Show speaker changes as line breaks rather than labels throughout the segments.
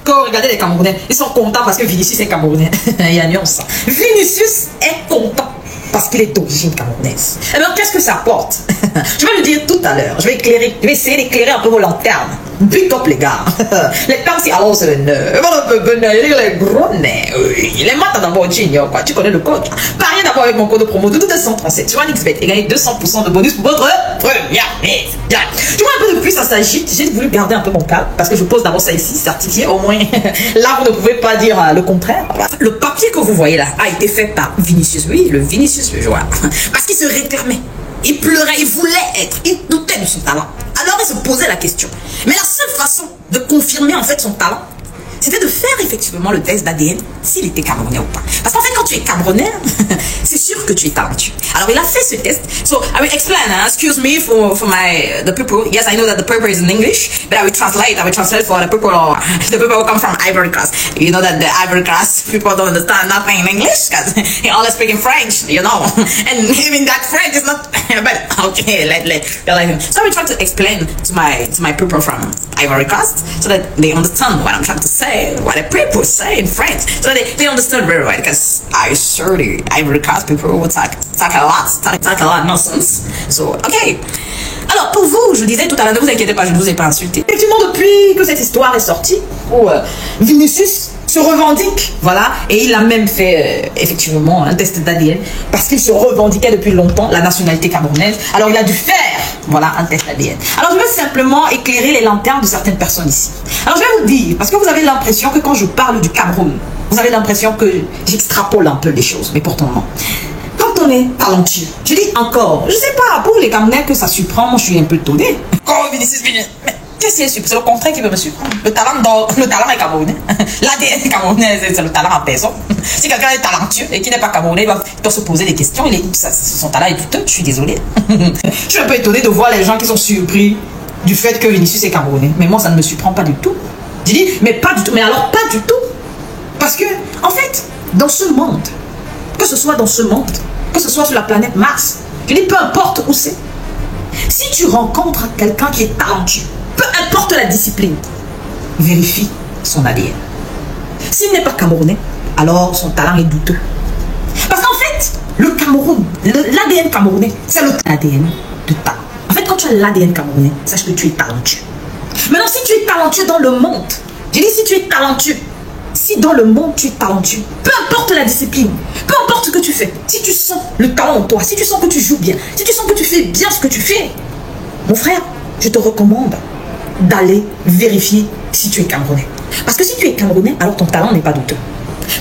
Quand vous regardez les Camerounais, ils sont contents parce que Vinicius est Camerounais. Il y a nuance. Vinicius est content parce qu'il est d'origine camerounaise. Et donc, qu'est-ce que ça apporte? Je vais le dire tout à l'heure. Je vais éclairer, je vais essayer d'éclairer un peu vos lanternes. Big up, les gars. Les parties, alors, c'est le nœud. Les gros nez. Oui. Les maths d'abord, quoi. Tu connais le code. Pariez d'abord avec mon code de promo de 237 sur OneXBet et gagnez 200% de bonus pour votre première mise. Tu vois un peu de plus, ça s'agite. J'ai voulu garder un peu mon calme parce que je pose d'abord ça ici, certifié. Au moins, là, vous ne pouvez pas dire le contraire. Le papier que vous voyez là a été fait par Vinicius. Oui, le Vinicius, le joueur. Parce qu'il se réclamait. Il pleurait, il voulait être, il doutait de son talent. Alors il se posait la question. Mais la seule façon de confirmer en fait son talent, c'était de faire effectivement le test d'ADN s'il était camerounais ou pas. Parce qu'en fait, quand tu es camerounais, c'est sûr que tu es talentueux. Alors il a fait ce test. So I will explain. Excuse me for the people. Yes, I know that the paper is in English, but I will translate for the people who come from Ivory Coast. You know that the Ivory Coast people don't understand nothing in English because they all speak in French, you know. And even that French is not. But okay, so I will try to explain to my people from Ivory Coast so that they understand what I'm trying to say, what the people say in French, so that they understand very well. Because I sure the Ivory Coast people will talk a lot of nonsense. So okay. Alors pour vous, je disais tout à l'heure, ne vous inquiétez pas, je ne vous ai pas insulté. Effectivement, depuis que cette histoire est sortie, où Vinicius se revendique, voilà, et il a même fait effectivement un test d'ADN parce qu'il se revendiquait depuis longtemps la nationalité camerounaise. Alors il a dû faire, voilà, un test d'ADN. Alors je vais simplement éclairer les lanternes de certaines personnes ici. Alors je vais vous dire, parce que vous avez l'impression que quand je parle du Cameroun, vous avez l'impression que j'extrapole un peu les choses, mais pourtant non. Quand on est talentueux, je dis encore, je sais pas, pour les Camerounais que ça surprend, moi je suis un peu étonné. Quand Vinicius vient, mais qu'est-ce qui est surpris? C'est le contraire qui veut me surprendre. Le talent est camerounais. L'ADN camerounais, c'est le talent en personne. Si quelqu'un est talentueux et qui n'est pas camerounais, il doit se poser des questions. Son talent est douteux, je suis désolé. Je suis un peu étonné de voir les gens qui sont surpris du fait que Vinicius est camerounais. Mais moi, ça ne me surprend pas du tout. Je dis, mais pas du tout. Mais alors, pas du tout. Parce que, en fait, dans ce monde, que ce soit dans ce monde, que ce soit sur la planète Mars, je dis, peu importe où c'est, si tu rencontres quelqu'un qui est talentueux, peu importe la discipline, vérifie son ADN. S'il n'est pas camerounais, alors son talent est douteux. Parce qu'en fait, le Cameroun, l'ADN camerounais, c'est l'ADN de talent. En fait, quand tu as l'ADN camerounais, sache que tu es talentueux. Maintenant, si tu es talentueux dans le monde, je dis si tu es talentueux, si dans le monde tu es talentueux, peu importe la discipline, peu importe ce que tu fais, si tu sens le talent en toi, si tu sens que tu joues bien, si tu sens que tu fais bien ce que tu fais, mon frère, je te recommande d'aller vérifier si tu es camerounais. Parce que si tu es camerounais, alors ton talent n'est pas douteux.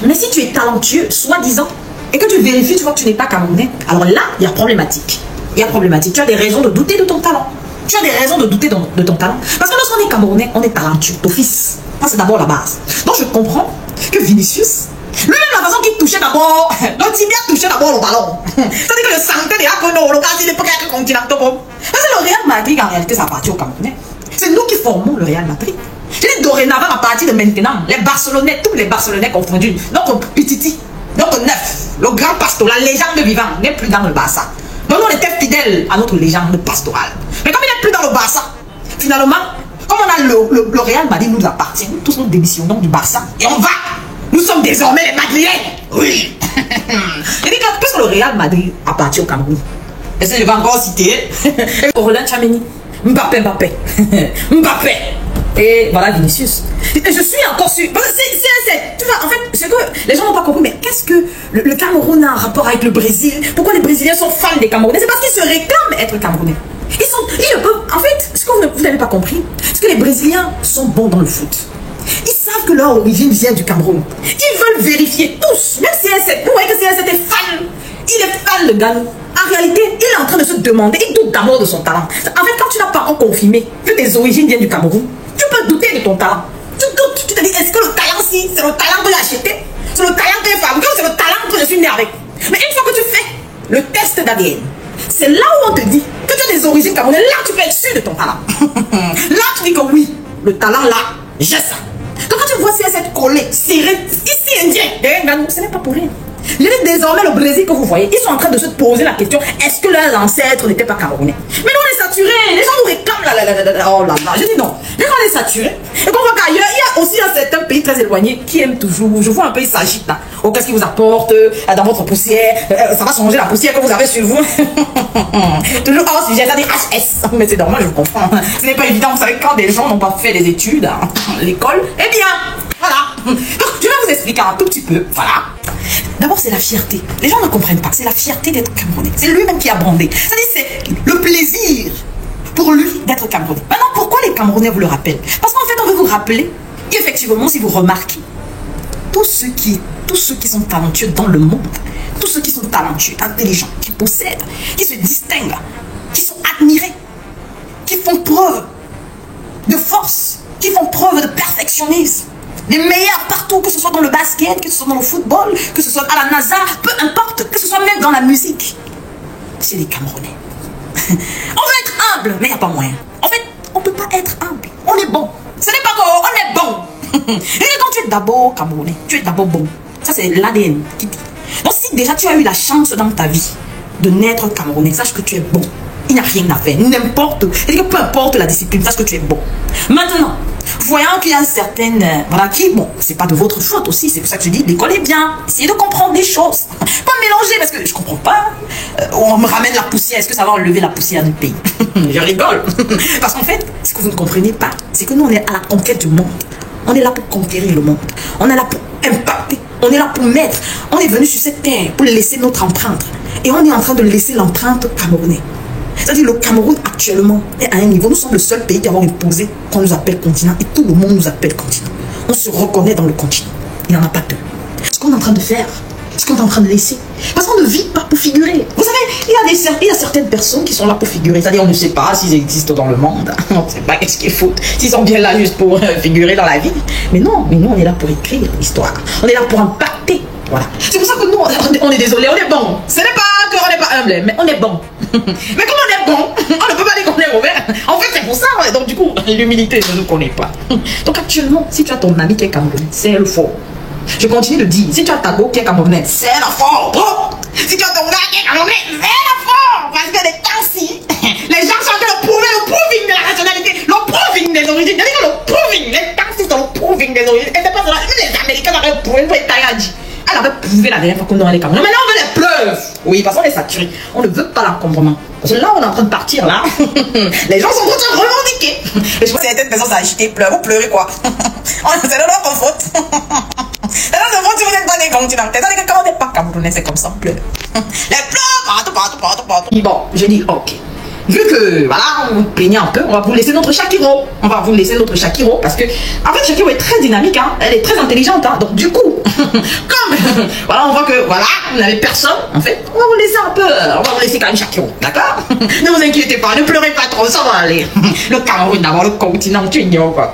Mais si tu es talentueux, soi-disant, et que tu vérifies, tu vois que tu n'es pas camerounais, alors là, il y a problématique. Il y a problématique. Tu as des raisons de douter de ton talent. Tu as des raisons de douter de ton talent. Parce que lorsqu'on est camerounais, on est talentueux d'office. Ça, c'est d'abord la base. Donc, je comprends que Vinicius, lui-même, la façon qu'il touchait d'abord, le tibia touchait d'abord le ballon. C'est-à-dire que le sentait déjà que non, le cas, il n'est pas quelque continent. C'est le Real Madrid, en réalité, ça appartient aux Camerounais. C'est nous qui formons le Real Madrid. Je dis dorénavant, à partir de maintenant, les Barcelonais, tous les Barcelonais confondus, notre Pititi, notre neuf, le grand Pasto, la légende vivante, n'est plus dans le Barça. Donc, on était fidèles à notre légende pastorale. Mais comme il n'est plus dans le Barça, finalement, comme on a le Real Madrid nous appartient, nous tous nous démissionnons du Barça et on va. Nous sommes désormais les Madriens. Oui. Je dis que puisque le Real Madrid appartient au Cameroun, et si je vais encore citer, Aurélien Tchouameni, Mbappé, et voilà Vinicius. Et je suis encore sûr. Tu vois, en fait, c'est que les gens n'ont pas compris, mais qu'est-ce que le Cameroun a un rapport avec le Brésil? Pourquoi les Brésiliens sont fans des Camerounais? C'est parce qu'ils se réclament être Camerounais. Ils peuvent, en fait, ce que vous n'avez pas compris, c'est que les Brésiliens sont bons dans le foot. Ils savent que leur origine vient du Cameroun. Ils veulent vérifier tous. Même si vous voyez que CR7 est fan, il est fan de Gano. En réalité, il est en train de se demander, il doute d'abord de son talent. En fait, quand tu n'as pas encore confirmé que tes origines viennent du Cameroun, tu peux douter de ton talent. Tu doutes, tu te dis, est-ce que le talent-ci, c'est le talent que j'ai acheté? C'est le talent que j'ai fabriqué, c'est le talent que je suis né avec? Mais une fois que tu fais le test d'ADN, c'est là où on te dit que tu as des origines camerounaises. Là, tu peux être sûr de ton talent. Là, tu dis que oui, le talent là, j'ai ça. Quand tu vois cette collée serrée, ici indien, ce n'est pas pour rien. Je dis désormais le Brésil que vous voyez, ils sont en train de se poser la question, est-ce que leurs ancêtres n'étaient pas camerounais? Mais nous on est saturés, les gens nous réclament oh là là, je dis non. Dès qu'on est saturé, et qu'on voit qu'ailleurs, il y a aussi un certain pays très éloigné, qui aime toujours. Je vois un peu, il s'agite là. Oh, qu'est-ce qu'il vous apporte dans votre poussière? Ça va changer la poussière que vous avez sur vous. Toujours hors sujet, ça dit HS. Mais c'est normal, je comprends. Ce n'est pas évident. Vous savez, quand des gens n'ont pas fait des études à l'école, eh bien, voilà. Donc, je vais vous expliquer un tout petit peu. Voilà. D'abord, c'est la fierté. Les gens ne comprennent pas. C'est la fierté d'être Camerounais. C'est lui-même qui a brandé. C'est-à-dire, c'est le plaisir pour lui d'être Camerounais. Maintenant, pourquoi les Camerounais vous le rappellent? Parce qu'en fait, on veut vous rappeler qu'effectivement, si vous remarquez, tous ceux qui sont talentueux dans le monde, tous ceux qui sont talentueux, intelligents, qui possèdent, qui se distinguent, qui sont admirés, qui font preuve de force, qui font preuve de perfectionnisme, les meilleurs partout, que ce soit dans le basket, que ce soit dans le football, que ce soit à la NASA, peu importe, que ce soit même dans la musique, c'est les Camerounais. On veut être humble, mais il n'y a pas moyen. En fait, on ne peut pas être humble. On est bon. Ce n'est pas bon, on est bon. Et quand tu es d'abord Camerounais, tu es d'abord bon. Ça, c'est l'ADN qui dit. Donc, si déjà tu as eu la chance dans ta vie de naître Camerounais, sache que tu es bon. Il n'y a rien à faire. N'importe. C'est-à-dire que peu importe la discipline, sache que tu es bon. Maintenant, voyant qu'il y a certaines, voilà, qui, bon, c'est pas de votre faute aussi, c'est pour ça que je dis, l'école est bien, essayez de comprendre des choses. Pas mélanger, parce que je comprends pas, on me ramène la poussière, est-ce que ça va enlever la poussière du pays? Je rigole. Parce qu'en fait, ce que vous ne comprenez pas, c'est que nous, on est à la conquête du monde. On est là pour conquérir le monde. On est là pour impacter. On est là pour mettre. On est venu sur cette terre pour laisser notre empreinte. Et on est en train de laisser l'empreinte camerounais. C'est-à-dire le Cameroun actuellement est à un niveau. Nous sommes le seul pays qui avons imposé qu'on nous appelle continent. Et tout le monde nous appelle continent. On se reconnaît dans le continent. Il n'y en a pas deux. Ce qu'on est en train de faire, ce qu'on est en train de laisser. Parce qu'on ne vit pas pour figurer. Vous savez, il y a certaines personnes qui sont là pour figurer. C'est-à-dire on ne sait pas s'ils existent dans le monde. On ne sait pas qu'est-ce qui est faute. S'ils sont bien là juste pour figurer dans la vie. Mais non, on est là pour écrire l'histoire. On est là pour impacter. Voilà. C'est pour ça que nous, on est désolé, on est bon. Ce n'est pas qu'on n'est pas humble, mais on est bon. Mais comme on est bon, on ne peut pas dire qu'on est mauvais. En fait, c'est pour ça. Donc du coup, l'humilité ne nous connaît pas. Donc actuellement, si tu as ton ami qui est camerounais, c'est le fort. Je continue de dire, si tu as ta go qui est camerounais, c'est la fort. Si tu as ton gars qui est camerounais, c'est la fort. Parce que les temps-ci, les gens sont en train de prouver le proving de la nationalité, le proving des origines. C'est-à-dire le proving, les temps-ci sont le proving des origines. Et c'est pas ça, les Américains avaient prouvé, une fois Tayadji. Elle avait prouvé la dernière fois qu'on est Camerounais. Maintenant, on veut les preuves. Oui, parce qu'on est saturé. On ne veut pas l'accompagnement. Parce que là, on est en train de partir, là. Les gens sont en train de revendiquer. Et je vois certaines personnes s'agiter, pleurent. Vous pleurez quoi? C'est de notre faute. C'est de notre faute si vous n'êtes pas des continents. C'est-à-dire que quand on n'est pas Camerounais, c'est comme ça, on pleure. Les pleurs, partout. Bon, je dis, ok. Vu que, voilà, on vous plaignez un peu, on va vous laisser notre Shakiro. Parce que, en fait, Shakiro est très dynamique, hein. Elle est très intelligente, hein. Donc, du coup, comme, voilà, on voit que, voilà, vous n'avez personne, en fait, on va vous laisser un peu, on va vous laisser quand même Shakiro, d'accord? Ne vous inquiétez pas, ne pleurez pas trop, ça va aller. Le Cameroun, d'abord, le continent, tu ignores, quoi,